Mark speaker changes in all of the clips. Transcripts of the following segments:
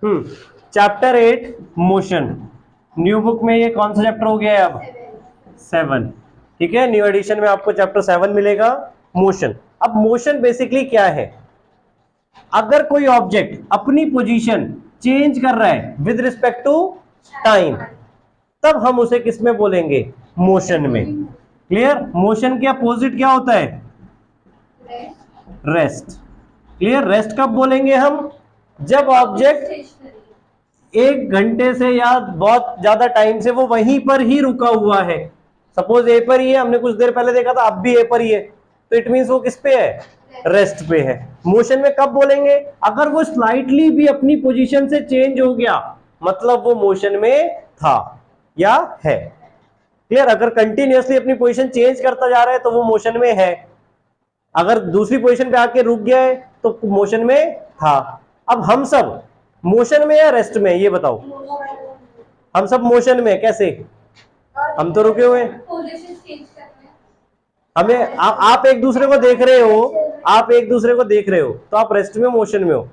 Speaker 1: Chapter 8 motion, new book में ये कौन सा चैप्टर हो गया है अब? 7। ठीक है, न्यू एडिशन में आपको चैप्टर 7 मिलेगा, मोशन। अब मोशन बेसिकली क्या है? अगर कोई ऑब्जेक्ट अपनी पोजीशन चेंज कर रहा है विद रिस्पेक्ट टू टाइम, तब हम उसे किस में बोलेंगे? मोशन में। क्लियर? मोशन के अपोजिट क्या होता है? रेस्ट। क्लियर? रेस्ट कब बोलेंगे हम? जब ऑब्जेक्ट 1 घंटे से या बहुत ज्यादा टाइम से वो वहीं पर ही रुका हुआ है। सपोज ए पर ही है, हमने कुछ देर पहले देखा था, अब भी ए पर ही है, तो इट मीन्स वो किस पे है? रेस्ट पे है। मोशन में कब बोलेंगे? अगर वो स्लाइटली भी अपनी पोजीशन से चेंज हो गया, मतलब वो मोशन में था या है। क्लियर? अगर कंटिन्यूअसली अपनी पोजीशन चेंज करता जा रहा है तो वो मोशन में है, अगर दूसरी पोजीशन पे आके रुक गया है तो मोशन में था। अब हम सब मोशन में या रेस्ट में, ये बताओ? हम सब मोशन में। कैसे? हम तो रुके हुए हैं। हमें आप एक दूसरे को देख रहे हो, आप एक दूसरे को देख रहे हो, तो आप रेस्ट में मोशन में हो?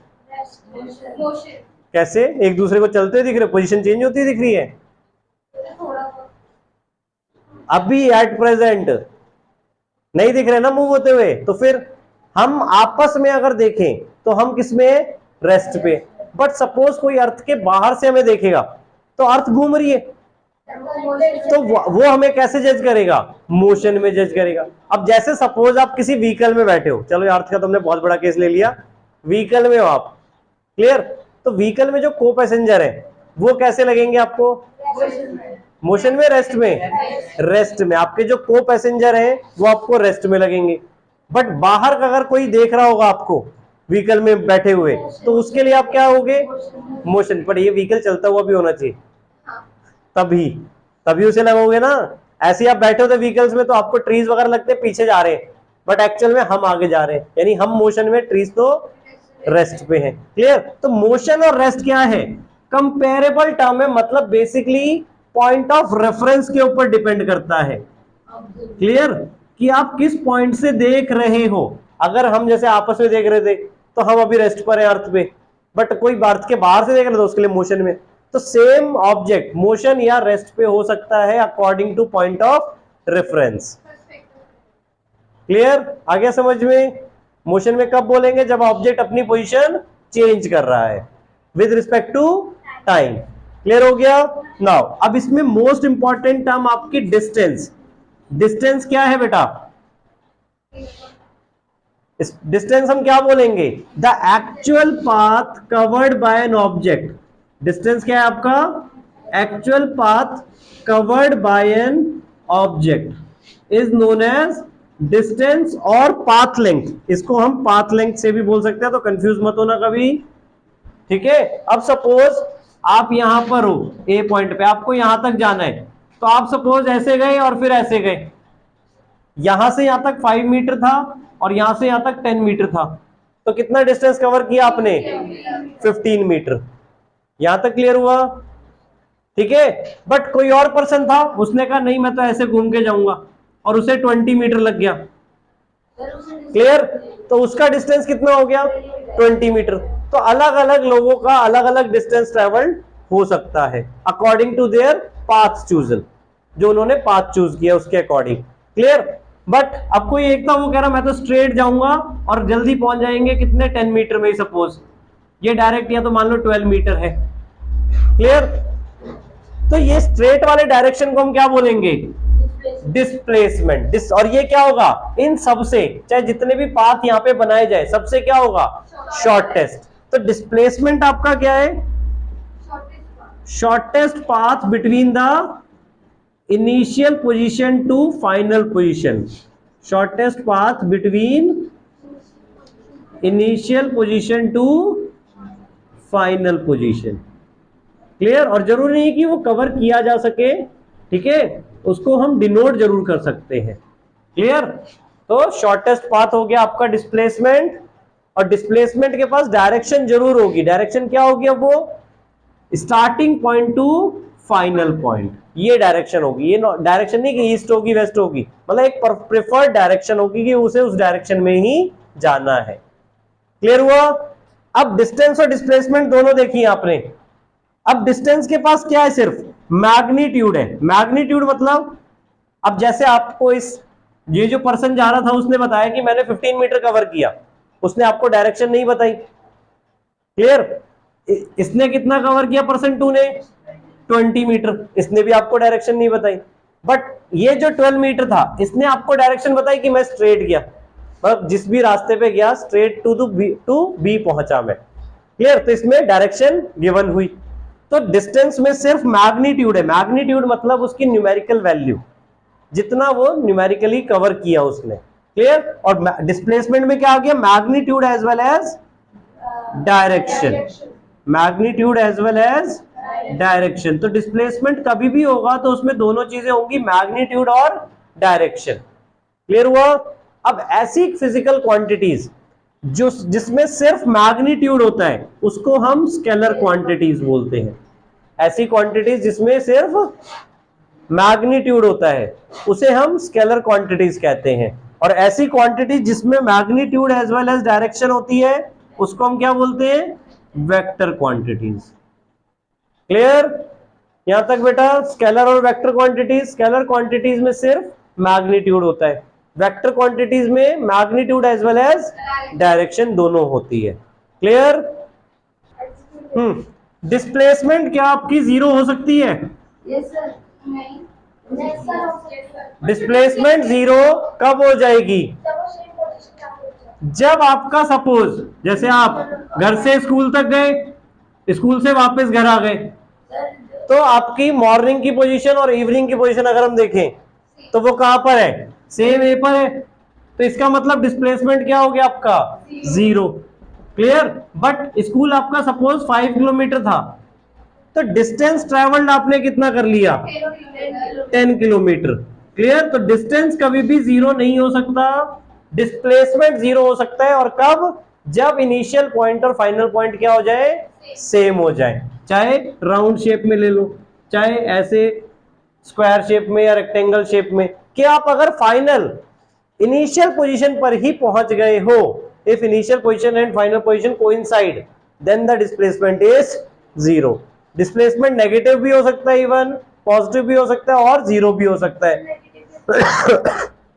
Speaker 1: कैसे? एक दूसरे को चलते हुए दिख रहे हो, पोजीशन चेंज होती दिख रही है अभी एट प्रेजेंट नहीं दिख रहे ना मूव होते हुए, तो फिर हम आपस में अगर देखें तो हम किसमें? रेस्ट पे। बट सपोज कोई अर्थ के बाहर से हमें देखेगा तो अर्थ घूम रही है, तो वो हमें कैसे जज करेगा? मोशन में जज करेगा। अब जैसे सपोज आप किसी व्हीकल में बैठे हो, चलो अर्थ का तुमने बहुत बड़ा केस ले लिया, व्हीकल में हो आप। क्लियर? तो व्हीकल में जो को पैसेंजर है वो कैसे लगेंगे आपको? मोशन में, रेस्ट में? रेस्ट में। आपके जो को पैसेंजर हैं वो आपको रेस्ट में लगेंगे। बट बाहर का अगर कोई देख रहा होगा आपको व्हीकल में बैठे हुए, तो उसके लिए आप क्या होगे? मोशन। पर ये व्हीकल चलता हुआ भी होना चाहिए, तभी उसे लगोगे ना। ऐसे आप बैठे होते व्हीकल्स में तो आपको ट्रीज वगैरह लगते पीछे जा रहे हैं, बट एक्चुअल में हम आगे जा रहे हैं, यानी हम मोशन में, ट्रीज तो रेस्ट पे हैं। क्लियर? तो मोशन और रेस्ट क्या है? कंपेरेबल टर्म है, मतलब बेसिकली पॉइंट ऑफ रेफरेंस के ऊपर डिपेंड करता है। क्लियर? कि आप किस पॉइंट से देख रहे हो। अगर हम जैसे आपस में देख रहे थे तो हम अभी रेस्ट पर है अर्थ पे, बट कोई अर्थ के बाहर से देख रहे तो उसके लिए मोशन में। तो सेम ऑब्जेक्ट मोशन या रेस्ट पे हो सकता है according to point of reference. Clear? आ गया समझ में? मोशन में कब बोलेंगे? जब ऑब्जेक्ट अपनी पोजीशन चेंज कर रहा है with respect to time. Clear हो गया? नाउ अब इसमें मोस्ट इंपॉर्टेंट टर्म आपकी डिस्टेंस। डिस्टेंस क्या है बेटा? डिस्टेंस हम क्या बोलेंगे? The actual path covered by an object. Distance क्या है आपका? Actual path covered by an object is known as distance और पाथ लेंथ। इसको हम पाथ लेंथ से भी बोल सकते हैं, तो कंफ्यूज मत होना कभी। ठीक है? अब सपोज आप यहां पर हो, ए पॉइंट पे, आपको यहां तक जाना है, तो आप सपोज ऐसे गए और फिर ऐसे गए, यहां से यहां तक 5 मीटर था और यहां से यहां तक 10 मीटर था, तो कितना डिस्टेंस कवर किया आपने? 15 मीटर। यहां तक क्लियर हुआ? ठीक है? बट कोई और पर्सन था, उसने कहा नहीं मैं तो ऐसे घूम के जाऊंगा, और उसे 20 मीटर लग गया। क्लियर? तो उसका डिस्टेंस कितना हो गया? 20 मीटर। तो अलग अलग लोगों का अलग अलग डिस्टेंस ट्रेवल्ड हो सकता है according to their path chosen, जो उन्होंने पाथ चूज किया उसके अकॉर्डिंग। क्लियर? बट अब कोई एक था, वो कह रहा मैं तो स्ट्रेट जाऊंगा और जल्दी पहुंच जाएंगे कितने? 10 मीटर में ही सपोज, ये डायरेक्ट या तो मान लो 12 मीटर है। क्लियर? तो ये स्ट्रेट वाले डायरेक्शन को हम क्या बोलेंगे? डिस्प्लेसमेंट। और ये क्या होगा? इन सबसे, चाहे जितने भी पाथ यहां पे बनाए जाए, सबसे क्या होगा? शॉर्टेस्ट। तो डिस्प्लेसमेंट आपका क्या है? Shortest path between the initial position to final position. Shortest path between initial position to final position. Clear? और जरूरी नहीं कि वो कवर किया जा सके, ठीक है, उसको हम डिनोट जरूर कर सकते हैं। क्लियर? तो शॉर्टेस्ट पाथ हो गया आपका डिस्प्लेसमेंट, और डिस्प्लेसमेंट के पास डायरेक्शन जरूर होगी। डायरेक्शन क्या होगी? अब वो starting point two final point, ये डायरेक्शन होगी। ये डायरेक्शन नहीं कि ईस्ट होगी वेस्ट होगी, मतलब एक प्रेफर्ड डायरेक्शन होगी कि उसे उस डायरेक्शन में ही जाना है। क्लियर हुआ? अब डिस्टेंस और डिस्प्लेसमेंट दोनों देखिए आपने। अब डिस्टेंस के पास क्या है, सिर्फ मैग्नीट्यूड है। मैग्नीट्यूड मतलब अब जैसे आपको ये जो पर्सन जा रहा था उसने बताया कि मैंने 15 मीटर कवर किया, उसने आपको डायरेक्शन नहीं बताई। क्लियर? इसने कितना कवर किया पर्सन 2 ने? 20 मीटर, इसने भी आपको डायरेक्शन नहीं बताई। बट ये जो 12 मीटर था इसने आपको डायरेक्शन बताई कि मैं स्ट्रेट गया, मतलब जिस भी रास्ते पे गया स्ट्रेट टू बी पहुंचा मैं। क्लियर? तो इसमें डायरेक्शन गिवन हुई। तो डिस्टेंस में सिर्फ मैग्नीट्यूड है। मैग्नीट्यूड मतलब उसकी न्यूमेरिकल वैल्यू, जितना वो न्यूमेरिकली कवर किया उसने। क्लियर? और डिस्प्लेसमेंट में क्या आ गया? Magnitude as well as direction. Magnitude as well as direction. तो डिस्प्लेसमेंट कभी भी होगा तो उसमें दोनों चीजें होंगी, मैग्नीट्यूड और डायरेक्शन। क्लियर हुआ? अब ऐसी फिजिकल क्वांटिटीज जो जिसमें सिर्फ मैग्नीट्यूड होता है उसको हम स्केलर क्वांटिटीज बोलते हैं। ऐसी क्वांटिटीज जिसमें सिर्फ मैग्नीट्यूड होता है उसे हम स्केलर क्वांटिटीज कहते हैं। और ऐसी क्वांटिटी जिसमें magnitude as well as direction होती है उसको हम क्या बोलते हैं? Vector quantities. क्लियर? यहां तक बेटा स्केलर और वेक्टर क्वांटिटीज। स्केलर क्वांटिटीज में सिर्फ मैग्नीट्यूड होता है, वेक्टर क्वांटिटीज में magnitude as well as direction दोनों होती है। क्लियर? डिस्प्लेसमेंट क्या आपकी जीरो हो सकती है?
Speaker 2: Yes sir. नहीं
Speaker 1: डिस्प्लेसमेंट जीरो कब हो जाएगी? जब आपका सपोज जैसे आप घर से स्कूल तक गए, स्कूल से वापस घर आ गए, तो आपकी मॉर्निंग की पोजीशन और इवनिंग की पोजीशन अगर हम देखें तो वो कहां पर है? सेम ए पर है। तो इसका मतलब डिस्प्लेसमेंट क्या हो गया आपका? जीरो। क्लियर? बट स्कूल आपका सपोज 5 किलोमीटर था, तो डिस्टेंस ट्रेवल्ड आपने कितना कर लिया? 10 किलोमीटर। क्लियर? तो डिस्टेंस कभी भी जीरो नहीं हो सकता, डिस्प्लेसमेंट जीरो हो सकता है। और कब? जब इनिशियल पॉइंट और फाइनल पॉइंट क्या हो जाए? सेम हो जाए। चाहे राउंड शेप में ले लो, चाहे ऐसे स्क्वायर शेप में या रेक्टेंगल शेप में, कि आप अगर फाइनल इनिशियल पोजीशन पर ही पहुंच गए हो, if initial position and final position coincide then the displacement is zero. Displacement negative भी हो सकता है, इवन पॉजिटिव भी हो सकता है और जीरो भी हो सकता है।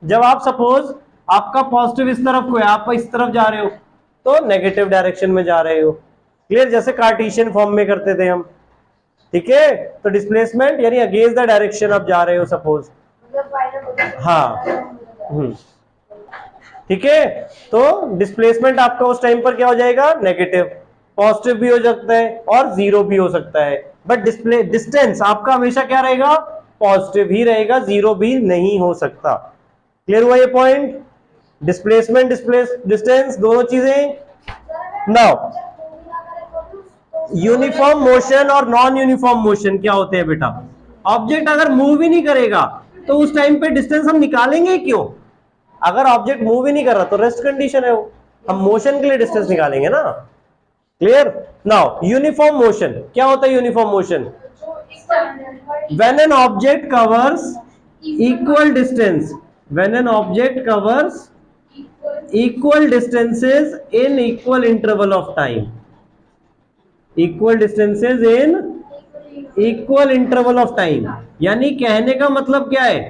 Speaker 1: जब आप सपोज आपका पॉजिटिव इस तरफ को है, आप इस तरफ जा रहे हो तो नेगेटिव डायरेक्शन में जा रहे हो। क्लियर? जैसे कार्टेशियन फॉर्म में करते थे हम। ठीक है? तो डिस्प्लेसमेंट यानी अगेंस्ट द डायरेक्शन आप जा रहे हो सपोज। हाँ, ठीक है। तो डिस्प्लेसमेंट आपका उस टाइम पर क्या हो जाएगा? नेगेटिव। पॉजिटिव भी हो सकता है और जीरो भी हो सकता है। बट डिस्टेंस आपका हमेशा क्या रहेगा? पॉजिटिव ही रहेगा, जीरो भी नहीं हो सकता। क्लियर हुआ ये पॉइंट? डिस्प्लेसमेंट डिस्टेंस दोनों चीजें। नाउ यूनिफॉर्म मोशन और नॉन यूनिफॉर्म मोशन क्या होते हैं बेटा? ऑब्जेक्ट अगर मूव ही नहीं करेगा तो उस टाइम पे डिस्टेंस हम निकालेंगे क्यों? अगर ऑब्जेक्ट मूव ही नहीं कर रहा तो रेस्ट कंडीशन है वो, हम मोशन के लिए डिस्टेंस निकालेंगे ना। क्लियर? नाउ यूनिफॉर्म मोशन क्या होता है? Uniform motion when an object covers equal distance, when an object covers equal distances in equal interval of time. Equal distances in equal interval of time, यानी कहने का मतलब क्या है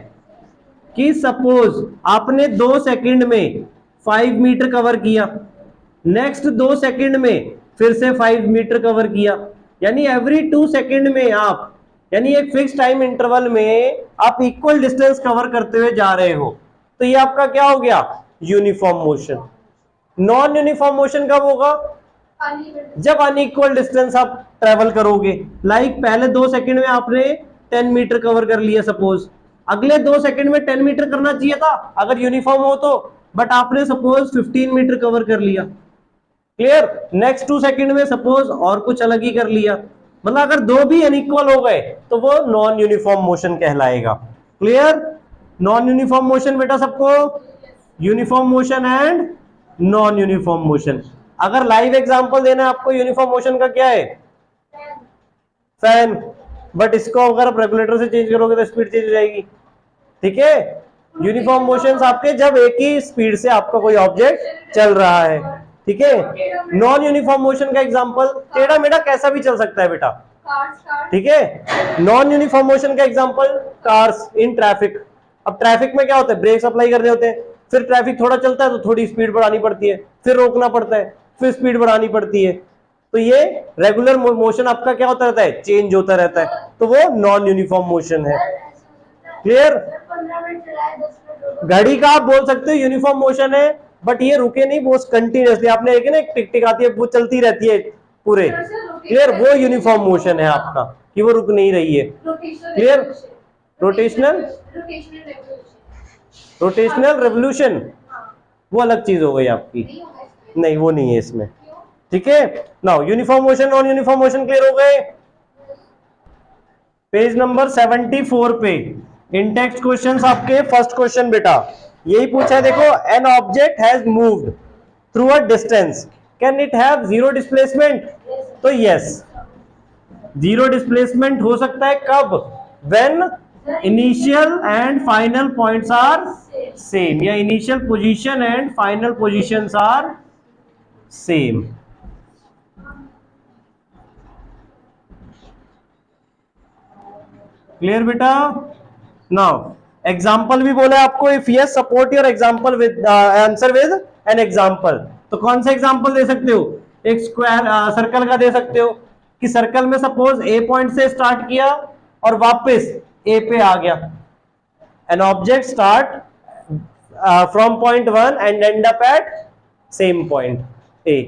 Speaker 1: कि सपोज आपने 2 सेकंड में 5 मीटर कवर किया, नेक्स्ट 2 सेकंड में फिर से 5 मीटर कवर किया, यानी एवरी 2 सेकंड में आप, यानी एक फिक्स टाइम इंटरवल में आप इक्वल डिस्टेंस कवर करते हुए जा रहे हो। तो ये आपका क्या हो गया? Uniform motion. Non uniform motion कब होगा? जब अनइक्वल डिस्टेंस आप ट्रेवल करोगे। लाइक पहले 2 सेकंड में आपने 10 मीटर कवर कर लिया सपोज, अगले 2 सेकंड में 10 मीटर करना चाहिए था अगर यूनिफॉर्म हो तो, बट आपने सपोज 15 मीटर कवर कर लिया। क्लियर? नेक्स्ट 2 सेकंड में सपोज और कुछ अलग ही कर लिया। मतलब अगर दो भी अनइक्वल हो गए तो वो नॉन यूनिफॉर्म मोशन कहलाएगा। क्लियर? नॉन यूनिफॉर्म मोशन बेटा सबको, uniform motion and non uniform motion. अगर लाइव एग्जांपल देना आपको यूनिफॉर्म मोशन का, क्या है? फैन। बट इसको अगर आप रेगुलेटर से चेंज करोगे तो स्पीड चेंज हो जाएगी। ठीक है? यूनिफॉर्म मोशंस आपके जब एक ही स्पीड से आपका कोई ऑब्जेक्ट चल रहा है। ठीक है। नॉन यूनिफॉर्म मोशन का एग्जांपल टेढ़ा मेढ़ा कैसा भी चल सकता है बेटा,
Speaker 2: कार्स
Speaker 1: ठीक है। नॉन यूनिफॉर्म मोशन का एग्जांपल कार्स इन ट्रैफिक। अब ट्रैफिक में क्या होता है, ब्रेक्स अप्लाई करने होते हैं, फिर ट्रैफिक थोड़ा चलता है तो थोड़ी स्पीड बढ़ानी पड़ती है, फिर रोकना पड़ता है, फिर स्पीड बढ़ानी पड़ती है। तो ये रेगुलर मोशन आपका क्या होता रहता है, चेंज होता रहता है, तो वो नॉन यूनिफॉर्म मोशन है। क्लियर।
Speaker 2: 15 मिनट चलाए 10 मिनट
Speaker 1: घड़ी का आप बोल सकते हो यूनिफॉर्म मोशन है, बट ये रुके नहीं, वो कंटिन्यूअसली, आपने देखा ना एक टिक टिक आती है वो चलती रहती है पूरे। क्लियर, वो यूनिफॉर्म मोशन है आपका कि वो रुक नहीं रही है। क्लियर। रोटेशनल रोटेशनल रेवोल्यूशन वो अलग चीज हो गई आपकी, नहीं वो नहीं है इसमें, ठीक है। Now uniform motion non uniform motion clear हो गए। पेज नंबर 74 पे इन टेक्स्ट क्वेश्चंस आपके फर्स्ट क्वेश्चन बेटा यही पूछा है, देखो an object has moved through a distance, can it have zero displacement? तो यस, जीरो डिस्प्लेसमेंट हो सकता है कब, when initial and final points are same, या initial position and final positions are same. Clear बेटा। नाउ एग्जाम्पल भी बोला आपको, if yes support your example with answer with an example. तो कौन सा एग्जाम्पल दे सकते हो, एक स्क्वायर सर्कल का दे सकते हो कि सर्कल में सपोज ए पॉइंट से स्टार्ट किया और वापस ए पे आ गया, an object start from point 1 and end up at same point A.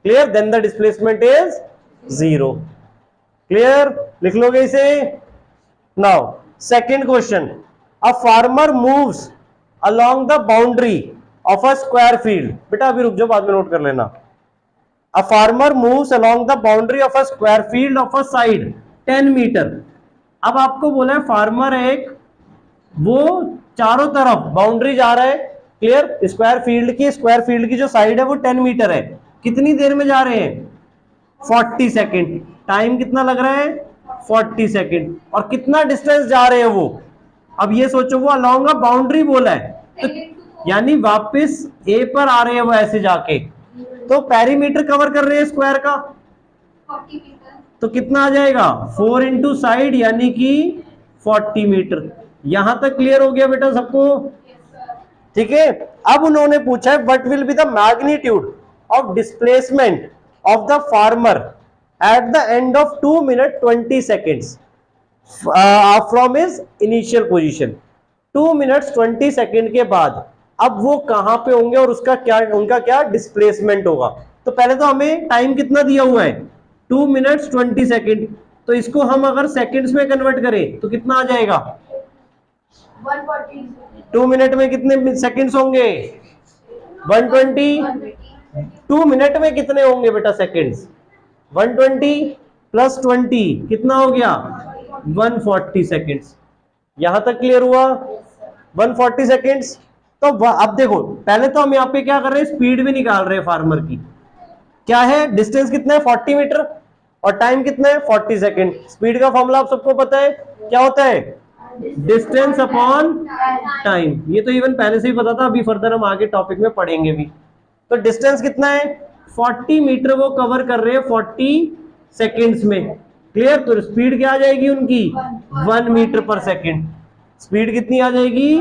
Speaker 1: Clear, then the displacement is zero. Clear, लिख लोगे इसे। Now, second question. A farmer moves along the boundary of a square field. बेटा अभी रुक जाओ, बाद में note कर लेना। A farmer moves along the boundary of a square field of a side 10 metre. अब आपको बोला है फार्मर है एक, वो चारों तरफ बाउंड्री जा रहा है। क्लियर, स्क्वायर फील्ड की जो साइड है वो 10 मीटर है। कितनी देर में जा रहे हैं, 40 सेकेंड। टाइम कितना लग रहा है, 40 सेकेंड। और कितना डिस्टेंस जा रहे हैं वो, अब ये सोचो वो अलोंग अ बाउंड्री बोला है, तो यानी वापस ए पर आ रहे हैं वो ऐसे जाके, तो पेरीमीटर कवर कर रहे हैं स्क्वायर का,
Speaker 2: 40 मीटर।
Speaker 1: तो कितना आ जाएगा 4 इंटू साइड यानी कि 40 मीटर। यहां तक क्लियर हो गया बेटा सबको, ठीक है। अब उन्होंने पूछा है what will be the magnitude of displacement of the farmer at the end of 2 minutes 20 seconds from his initial position। 2 minutes 20 second के बाद अब वो कहां पे होंगे और उसका क्या, उनका क्या डिस्प्लेसमेंट होगा। तो पहले तो हमें टाइम कितना दिया हुआ है, 2 मिनट्स 20 सेकेंड, तो इसको हम अगर सेकेंड्स में कन्वर्ट करें तो कितना आ जाएगा,
Speaker 2: 140।
Speaker 1: 2 मिनट में कितने सेकेंड्स होंगे, 120। 2 मिनट में कितने होंगे बेटा सेकेंड्स, 120 प्लस 20 कितना हो गया, 140 सेकेंड्स। यहां तक क्लियर हुआ, 140 सेकेंड्स। तो अब देखो पहले तो हम यहाँ पे क्या कर रहे हैं, स्पीड भी निकाल रहे हैं फार्मर की। क्या है, डिस्टेंस कितना है 40 मीटर और टाइम कितना है 40 सेकेंड। स्पीड का फॉर्मूला आप सबको पता है, क्या होता है, डिस्टेंस अपॉन टाइम। ये तो इवन पहले से ही पता था, अभी फर्दर हम आगे टॉपिक में पढ़ेंगे भी। तो डिस्टेंस कितना है 40 मीटर, वो कवर कर रहे हैं 40 सेकेंड्स में। क्लियर, तो स्पीड क्या आ जाएगी उनकी, 1 मीटर पर सेकेंड। स्पीड कितनी आ जाएगी,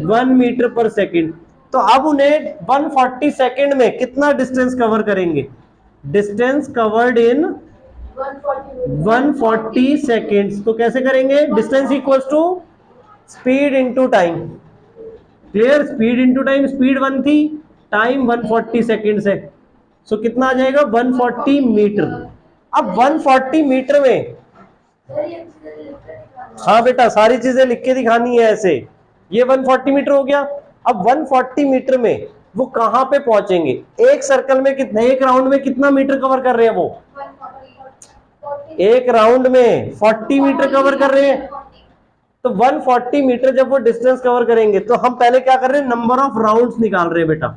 Speaker 1: 1 मीटर पर सेकेंड। तो अब उन्हें 140 सेकेंड में कितना डिस्टेंस कवर करेंगे, डिस्टेंस कवर्ड इन 140 सेकेंड्स। तो कैसे करेंगे, distance equals to speed into time. Clear, speed into time, speed 1 थी, टाइम 140 सेकेंड्स है, सो कितना आ जाएगा 140 मीटर। अब 140 मीटर में, हाँ बेटा सारी चीजें लिख के दिखानी है ऐसे। ये 140 मीटर हो गया। अब 140 मीटर में वो कहां पे पहुंचेंगे, एक सर्कल में कितना, एक राउंड में कितना मीटर कवर कर रहे हैं वो, एक राउंड में 40 मीटर कवर कर रहे हैं। तो 140 मीटर जब वो डिस्टेंस कवर करेंगे तो हम पहले क्या कर रहे हैं, नंबर ऑफ राउंड्स निकाल रहे हैं बेटा,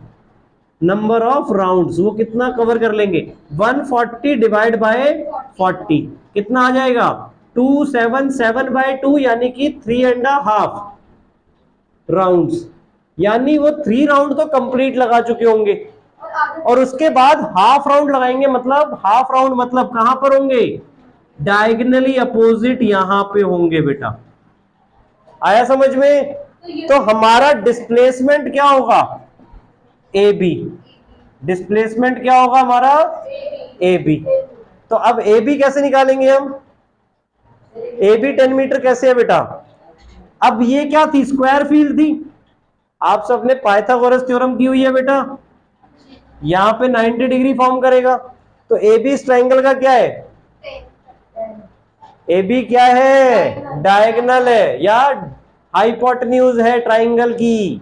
Speaker 1: नंबर ऑफ राउंड्स वो कितना कवर कर लेंगे, 140 डिवाइड बाय 40 कितना आ जाएगा, 277/2 यानी कि 3.5 राउंड्स। यानी वो 3 राउंड तो कंप्लीट लगा चुके होंगे। और उसके बाद हाफ राउंड लगाएंगे, मतलब हाफ राउंड मतलब कहां पर होंगे, डायगनली अपोजिट यहां पे होंगे बेटा। आया समझ में? तो हमारा डिस्प्लेसमेंट क्या होगा, ए बी। डिस्प्लेसमेंट क्या होगा हमारा, ए बी। तो अब ए बी कैसे निकालेंगे हम, ए बी 10 मीटर कैसे है बेटा। अब ये क्या थी, स्क्वायर फील्ड थी। आप सबने पाइथागोरस थ्योरम की हुई है बेटा, यहां पे 90 डिग्री फॉर्म करेगा। तो ए बी इस ट्राइंगल का क्या है, ए बी क्या है, डायगोनल है या हाइपोटेन्यूज है ट्राइंगल की।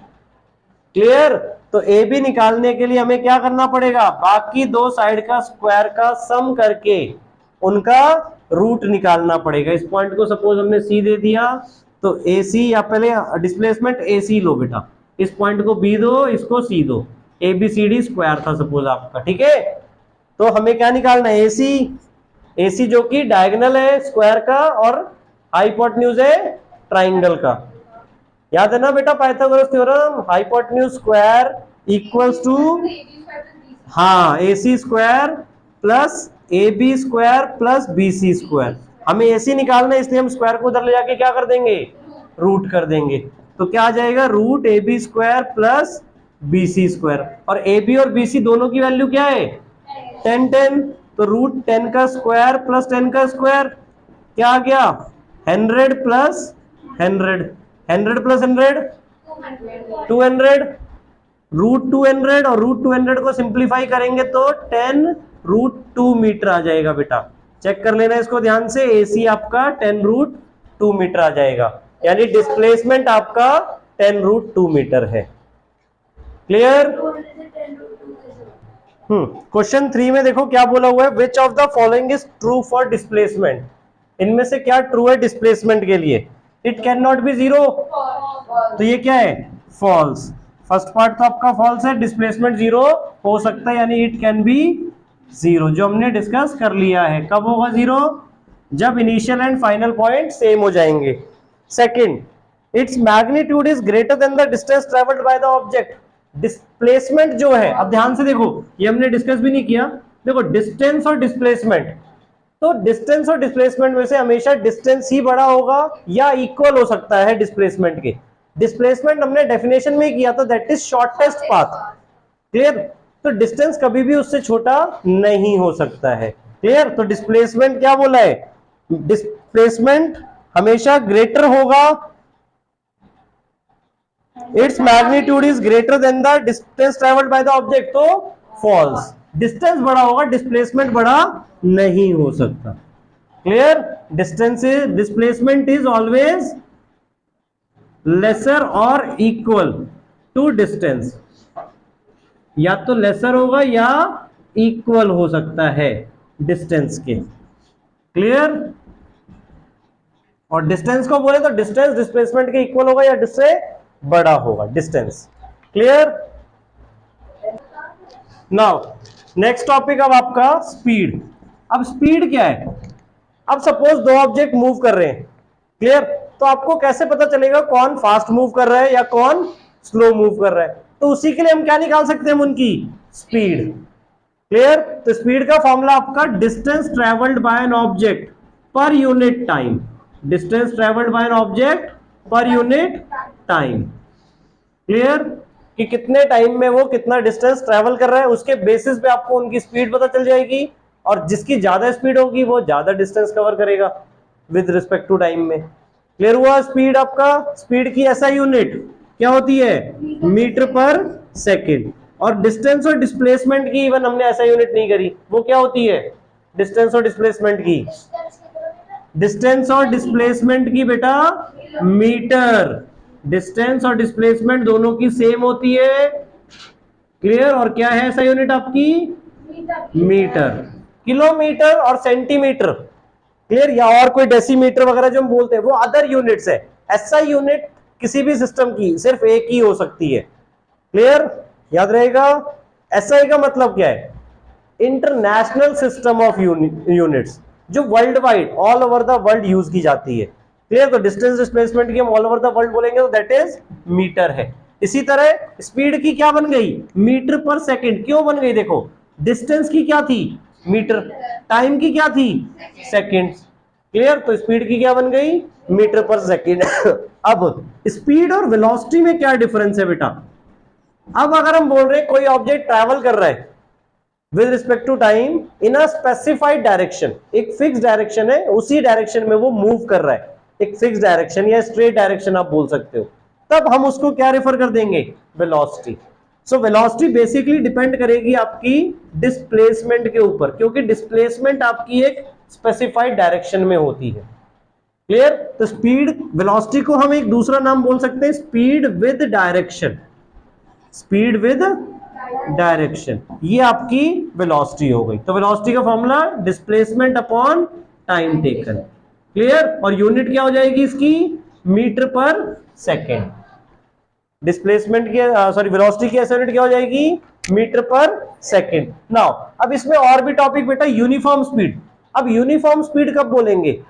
Speaker 1: क्लियर? तो ए बी निकालने के लिए हमें क्या करना पड़ेगा, बाकी दो साइड का स्क्वायर का सम करके उनका रूट निकालना पड़ेगा। इस पॉइंट को सपोज हमने सी दे दिया, तो ए सी, या पहले डिस्प्लेसमेंट ए सी लो बेटा, इस पॉइंट को बी दो, इसको सी दो, A B C D square था सपोज आपका, ठीक है। तो हमें क्या निकालना है, ए सी जो कि डायगोनल है स्क्वायर का और हाइपोटेन्यूज है ट्राइंगल का। याद है ना बेटा Pythagoras theorem, hypotenuse square equals to, हाँ, A C square plus A B square plus B C square. हमें ए सी निकालना है, इसलिए हम स्क्वायर को उधर ले जाके क्या कर देंगे, रूट कर देंगे। तो क्या आ जाएगा, root A B square plus B C square. और ए बी और बी सी दोनों की वैल्यू क्या है, 10 10। तो रूट 10 का स्क्वायर प्लस 10 का स्क्वायर क्या आ गया, 100 प्लस 100, 100 प्लस 100 200, रूट 200 और रूट 200 को सिंप्लीफाई करेंगे तो 10 रूट 2 मीटर आ जाएगा बेटा। चेक कर लेना इसको ध्यान से, एसी आपका 10 रूट 2 मीटर आ जाएगा, यानी डिस्प्लेसमेंट आपका 10 रूट 2 मीटर है। क्लियर? क्वेश्चन 3 में देखो क्या बोला हुआ है, which of the following is true for displacement. इनमें से क्या ट्रू है डिस्प्लेसमेंट के लिए, it can not be zero, तो ये क्या है, फॉल्स। फर्स्ट पार्ट तो आपका फॉल्स है, डिस्प्लेसमेंट जीरो हो सकता है, यानी इट कैन बी जीरो, जो हमने डिस्कस कर लिया है। कब होगा जीरो, जब initial and final point same हो जाएंगे। Second, it's magnitude is greater than the distance travelled by the object. Displacement जो है, अब ध्यान से देखो, ये हमने डिस्कस भी नहीं किया, देखो डिस्टेंस और डिस्प्लेसमेंट, तो डिस्टेंस और डिस्प्लेसमेंट में से हमेशा डिस्टेंस ही बड़ा होगा या इक्वल हो सकता है डिस्प्लेसमेंट के। डिस्प्लेसमेंट हमने डेफिनेशन में किया था, that is shortest path. Clear? तो डिस्टेंस कभी भी उससे छोटा नहीं हो सकता है। क्लियर? तो डिस्प्लेसमेंट क्या बोला है, डिस्प्लेसमेंट हमेशा ग्रेटर होगा, its magnitude is greater than the distance travelled by the object, तो फॉल्स। डिस्टेंस बड़ा होगा, डिस्प्लेसमेंट बड़ा नहीं हो सकता। Clear? Distance is, displacement is always lesser और इक्वल टू डिस्टेंस, या तो लेसर होगा या इक्वल हो सकता है डिस्टेंस के। क्लियर? और डिस्टेंस को बोले तो डिस्टेंस डिस्प्लेसमेंट के इक्वल होगा या डिस्से बड़ा होगा distance. Clear? Now next topic अब आपका स्पीड। अब स्पीड क्या है, अब सपोज दो ऑब्जेक्ट मूव कर रहे हैं। क्लियर? तो आपको कैसे पता चलेगा कौन फास्ट मूव कर रहा है या कौन स्लो मूव कर रहा है, तो उसी के लिए हम क्या निकाल सकते हैं, उनकी स्पीड। क्लियर? तो स्पीड का फॉर्मूला आपका distance travelled bye an object per unit time, distance travelled bye an object per unit time. Clear? कि कितने टाइम में वो कितना डिस्टेंस ट्रेवल कर रहा है, उसके बेसिस पे आपको उनकी स्पीड पता चल जाएगी, और जिसकी ज्यादा स्पीड होगी वो ज्यादा डिस्टेंस कवर करेगा विद रिस्पेक्ट टू टाइम में। क्लियर हुआ? स्पीड आपका, स्पीड की ऐसा यूनिट क्या होती है, मीटर पर सेकेंड। और डिस्टेंस और डिस्प्लेसमेंट की इवन हमने ऐसा यूनिट नहीं करी, वो क्या होती है, डिस्टेंस और डिस्प्लेसमेंट की, डिस्टेंस और डिस्प्लेसमेंट की बेटा मीटर। डिस्टेंस और डिस्प्लेसमेंट दोनों की सेम होती है। क्लियर? और क्या है ऐसा यूनिट आपकी, मीटर। किलोमीटर और सेंटीमीटर, क्लियर, या और कोई डेसीमीटर वगैरह जो हम बोलते हैं वो अदर यूनिट्स है। ऐसा यूनिट किसी भी सिस्टम की सिर्फ एक ही हो सकती है। क्लियर? याद रहेगा। एसआई का मतलब क्या है, इंटरनेशनल सिस्टम ऑफ यूनिट्स, जो world wide all over the world use की जाती है। क्लियर? तो डिस्टेंस डिस्प्लेसमेंट की हम ऑल ओवर द वर्ल्ड बोलेंगे तो दैट इज मीटर है। इसी तरह स्पीड की क्या बन गई, मीटर पर सेकंड। क्यों बन गई, देखो डिस्टेंस की क्या थी, मीटर, टाइम की क्या थी, सेकंड। क्लियर, तो स्पीड की क्या बन गई, मीटर पर सेकंड। अब स्पीड और वेलोसिटी में क्या डिफरेंस है बेटा। अब अगर हम बोल रहे हैं कोई ऑब्जेक्ट ट्रैवल कर रहा है with respect to time in a specified direction, एक फिक्स डायरेक्शन है, उसी डायरेक्शन में वो मूव कर रहा है, एक फिक्स डायरेक्शन या स्ट्रेट डायरेक्शन आप बोल सकते हो, तब हम उसको क्या रेफर कर देंगे, velocity. So velocity basically depend करेगी आपकी डिस्प्लेसमेंट के ऊपर, क्योंकि डिस्प्लेसमेंट आपकी एक स्पेसिफाइड डायरेक्शन में होती है। क्लियर, तो स्पीड वेलोसिटी को हम एक दूसरा नाम बोल सकते हैं speed with direction, speed with direction, ये आपकी वेलोसिटी हो गई। तो वेलोसिटी का formula displacement upon time taken. Clear, और यूनिट क्या हो जाएगी इसकी, मीटर पर सेकेंड। डिस्प्लेसमेंट की सॉरी वेलोसिटी की यूनिट क्या हो जाएगी, मीटर पर सेकेंड। नाउ अब इसमें और भी टॉपिक बेटा, यूनिफॉर्म स्पीड। अब यूनिफॉर्म स्पीड कब बोलेंगे,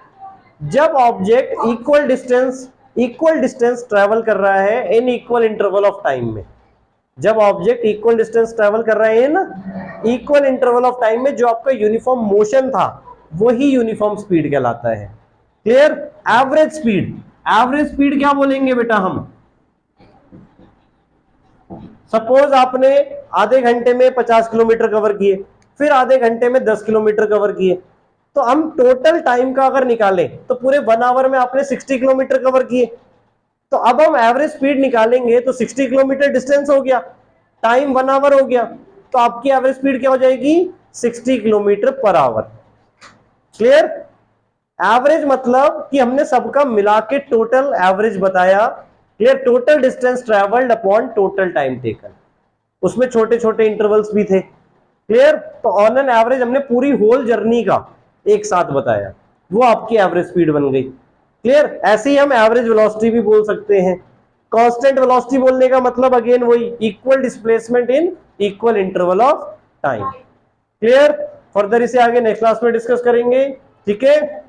Speaker 1: जब ऑब्जेक्ट इक्वल डिस्टेंस ट्रेवल कर रहा है in equal interval of time में। जब ऑब्जेक्ट इक्वल डिस्टेंस ट्रेवल कर रहा है in equal interval of time में, जो आपका यूनिफॉर्म मोशन था वही यूनिफॉर्म स्पीड कहलाता है। क्लियर, एवरेज स्पीड क्या बोलेंगे बेटा हम, सपोज आपने आधे घंटे में 50 किलोमीटर कवर किए, फिर आधे घंटे में 10 किलोमीटर कवर किए, तो हम टोटल टाइम का अगर निकालें तो पूरे 1 आवर में आपने 60 किलोमीटर कवर किए। तो अब हम एवरेज स्पीड निकालेंगे तो 60 किलोमीटर डिस्टेंस हो गया, टाइम 1 आवर हो गया, तो आपकी एवरेज स्पीड क्या हो जाएगी, 60 kilometre per hour. Clear, average मतलब कि हमने सबका मिला के टोटल एवरेज बताया। Clear, total distance travelled upon total time taken, उसमें छोटे छोटे इंटरवल्स भी थे। क्लियर, तो ऑन एन एवरेज हमने पूरी होल जर्नी का एक साथ बताया, वो आपकी एवरेज स्पीड बन गई। क्लियर, ऐसे ही हम एवरेज वेलोसिटी भी बोल सकते हैं। कांस्टेंट वेलोसिटी बोलने का मतलब अगेन वही, equal displacement in equal interval of time. Clear, further इसे आगे नेक्स्ट क्लास में डिस्कस करेंगे। ठीक है।